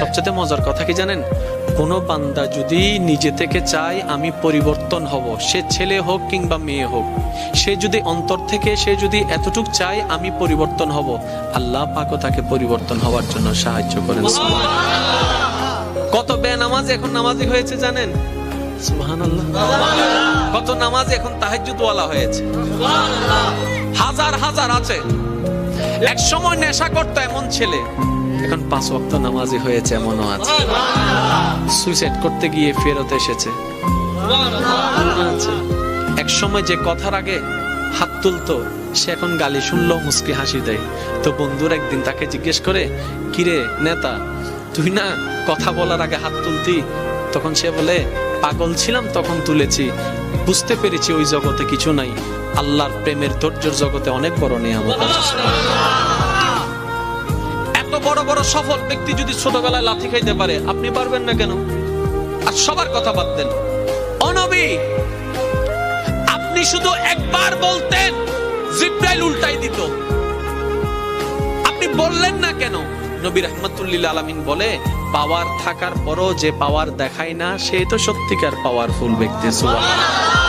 সবচেয়ে মজার কথা কি জানেন, কোন বান্দা যদি নিজে থেকে চায় আমি পরিবর্তন হব, সে ছেলে হোক কিংবা মেয়ে হোক, সে যদি অন্তর থেকে সে যদি এতটুক চায় আমি পরিবর্তন হব, আল্লাহ পাকও তাকে পরিবর্তন হওয়ার জন্য সাহায্য করেন। কত বেনামাজ এখন নামাজি হয়েছে জানেন? সুবহানাল্লাহ। কত নামাজ এখন তাহাজ্জুদ ওয়ালা হয়েছে, হাজার হাজার আছে। এক সময় নেশা করতো এমন ছেলে, এখন 5 ওয়াক্ত নামাজি হয়েছে এমনও আছে। সুইসাইড করতে গিয়ে ফেরত এসেছে। এক সময় যে কথার আগে হাত তুলতো, সে এখন গালি শুনলো মুস্কি হাসি দেয়। তো বন্ধুর একদিন তাকে জিজ্ঞেস করে, কিরে নেতা, তুই না কথা বলার আগে হাত তুলতি? তখন সে বলে, পাগল ছিলাম তখন তুলেছি, বুঝতে পেরেছি ওই জগতে কিছু নাই, আল্লাহর প্রেমের ধৈর্যের জগতে অনেক বড় নিয়ামত আছে। এত বড় বড় সফল ব্যক্তি যদি ছোটবেলায় লাথি খাইতে পারে, আপনি পারবেন না কেন? আর সবার কথা বাদ দেন, ও নবী, আপনি শুধু একবার বলতেন জিবরাইল উল্টাই দিত, আপনি বললেন না কেন? নবী রাহমাতুল লিল আলামিন বলে, পাওয়ার থাকার পরও যে পাওয়ার দেখায় না, সে তো সত্যিকার পাওয়ারফুল ব্যক্তি। সুবহানাল্লাহ।